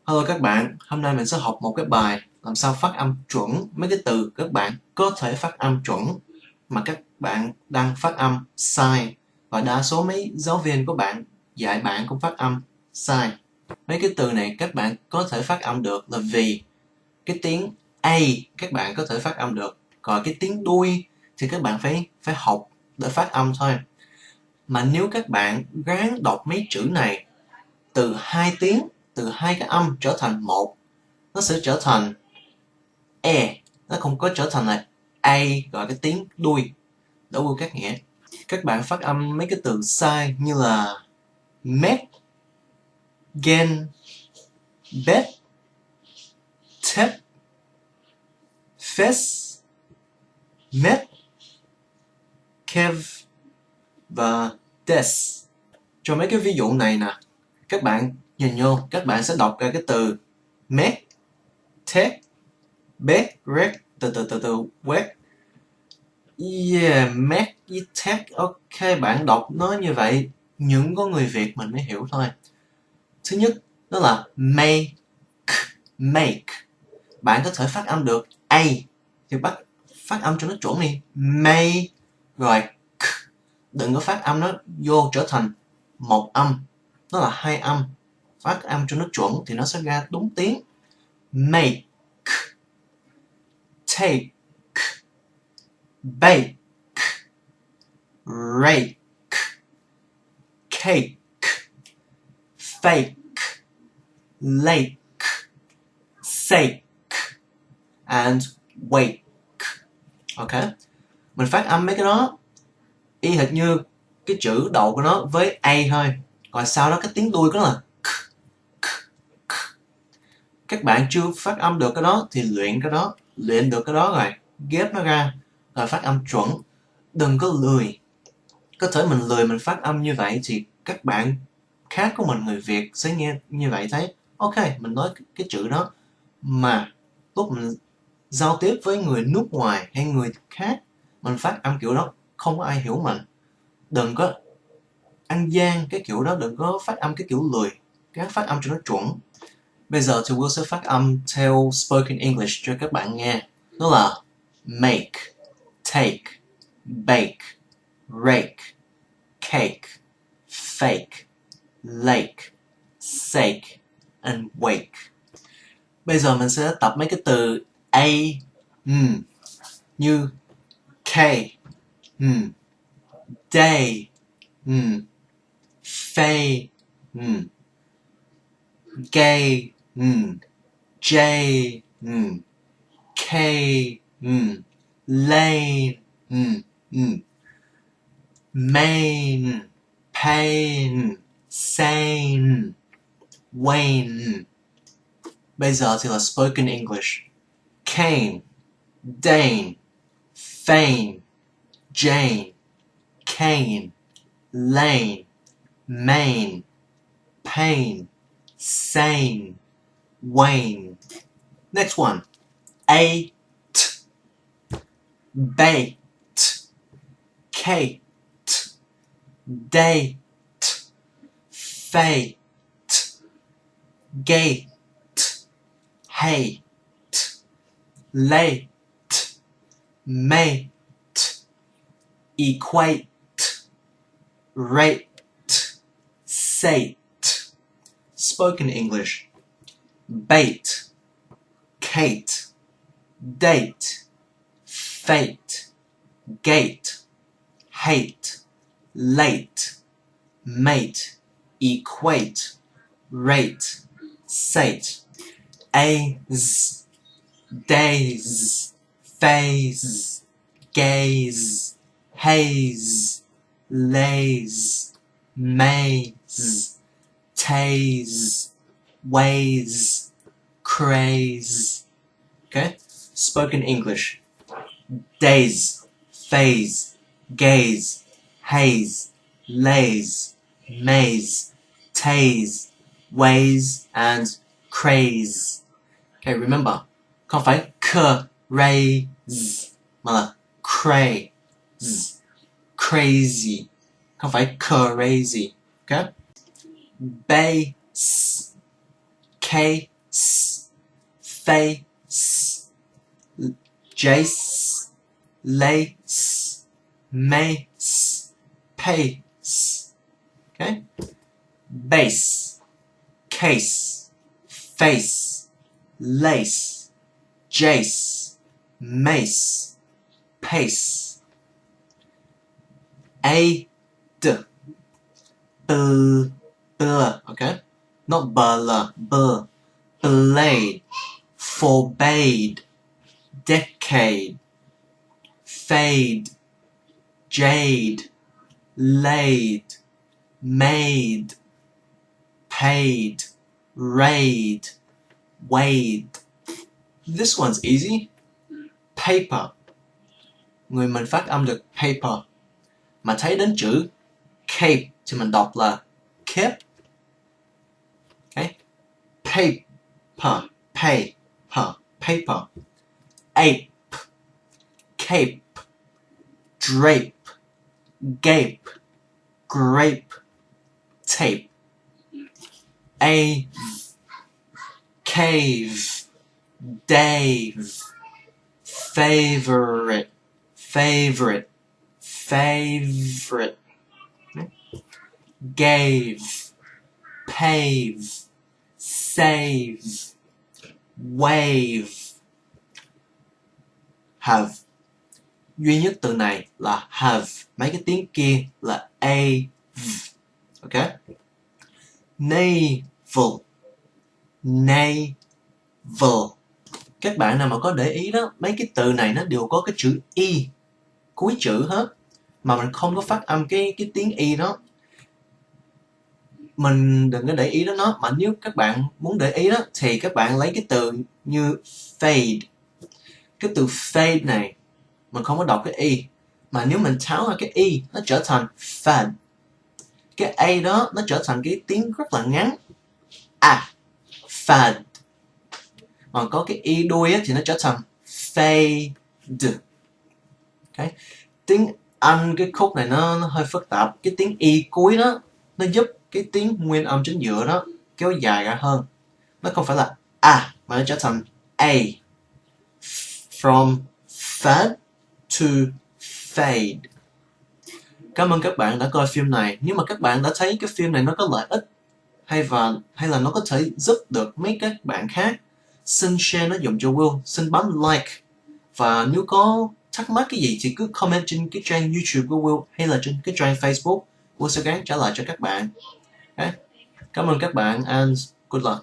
Hello các bạn, hôm nay mình sẽ học một cái bài làm sao phát âm chuẩn mấy cái từ các bạn có thể phát âm chuẩn mà các bạn đang phát âm sai, và đa số mấy giáo viên của bạn dạy bạn cũng phát âm sai. Mấy cái từ này các bạn có thể phát âm được là vì cái tiếng A các bạn có thể phát âm được, còn cái tiếng đuôi thì các bạn phải học để phát âm thôi. Mà nếu các bạn ráng đọc mấy chữ này từ hai tiếng, từ hai cái âm trở thành một, nó sẽ trở thành e, nó không có trở thành là a gọi cái tiếng đuôi đổi vô các nghĩa. Các bạn phát âm mấy cái từ sai như là Mace, Gain, Bate, Tape, Face, Mace, Pave và Jase. Cho mấy cái ví dụ này nè, các bạn nhìn vô, các bạn sẽ đọc ra cái từ Mace, Tape, Bate, Rake, từ quét. Yeah, Mac với Tech, ok, bạn đọc nó như vậy, những có người Việt mình mới hiểu thôi. Thứ nhất, đó là make. Bạn có thể phát âm được A, thì bắt phát âm cho nó chuẩn đi. Make, rồi đừng có phát âm nó vô trở thành một âm, nó là hai âm. Phát âm cho nó chuẩn thì nó sẽ ra đúng tiếng. Make, take, bake, rake, cake, fake, lake, sake, and wake. Ok, mình phát âm mấy cái đó y hệt như cái chữ đầu của nó với A thôi, còn sau đó cái tiếng đuôi của nó là các bạn chưa phát âm được cái đó thì luyện được cái đó rồi ghép nó ra rồi phát âm chuẩn. Đừng có lười, có thể mình lười mình phát âm như vậy thì các bạn khác của mình người Việt sẽ nghe như vậy thấy ok, mình nói cái chữ đó, mà lúc mình giao tiếp với người nước ngoài hay người khác mình phát âm kiểu đó không có ai hiểu mình. Đừng có ăn gian cái kiểu đó, đừng có phát âm cái kiểu lười, cái phát âm cho nó chuẩn. Bây giờ thì Will sẽ phát âm theo spoken English cho các bạn nghe. Đó là make, take, bake, rake, cake, fake, lake, sake, and wake. Bây giờ mình sẽ tập mấy cái từ A, như K, day, Fane, Gape, Jade, Kane, Lane, Mace, Pane, Sane, Wain. Bây giờ thì là spoken English. Kane, Dane, Fane, Jain, Kane, Lane, Mace, Pane, Sane, Wain. Next one. Ate, baked, Cate, date, fate, gate, hate, late, mate, equate, rate, sate. Spoken English. Bate, Cate, date, fate, gate, hate, late, mate, equate, rate, sate. As, days, phase, gaze, haze, lays, maze, tase, ways, craze. Okay? Spoken English. Days, phase, gaze, haze, lays, maze, tase, ways, and craze. Okay, remember, không phải craze mà là craze, crazy, không phải crazy. Okay? Base, Cate, face, Jase, lace, mace, pace. Okay? Base, case, face, lace, Jase, mace, pace. A, d, b, okay? Not b, blade, forbade, decade, fade, jade, laid, made, paid, raid, wade. This one's easy. Paper. Người mình phát âm được paper. Mà thấy đến chữ cape thì mình đọc là cape. Okay? Paper, paper. Ape, cape, drape, gape, grape, tape. Ave, cave, Dave, favorite, gave, pave, save, wave, have. Duy nhất từ này là have, mấy cái tiếng kia là a, ok? Naval, các bạn nào mà có để ý đó, mấy cái từ này nó đều có cái chữ y cuối chữ hết, mà mình không có phát âm cái tiếng y đó. Mình đừng có để ý đến nó, mà nếu các bạn muốn để ý đó thì các bạn lấy cái từ như fade. Cái từ fade này mình không có đọc cái y, mà nếu mình tháo ra cái y nó trở thành fad. Cái a đó nó trở thành cái tiếng rất là ngắn, fad. Còn có cái y đuôi thì nó trở thành fade. Okay. Tiếng Anh cái khúc này nó hơi phức tạp. Cái tiếng y cuối đó nó giúp cái tiếng nguyên âm chính giữa đó kéo dài ra hơn. Nó không phải là mà nó trở thành a. From fad to fade. Cảm ơn các bạn đã coi phim này. Nếu mà các bạn đã thấy cái phim này nó có lợi ích hay là nó có thể giúp được mấy các bạn khác, xin share nó dùm cho Will, xin bấm like. Và nếu có thắc mắc cái gì thì cứ comment trên cái trang YouTube của Will hay là trên cái trang Facebook. Will sẽ gắng trả lời cho các bạn. Okay. Cảm ơn các bạn and good luck.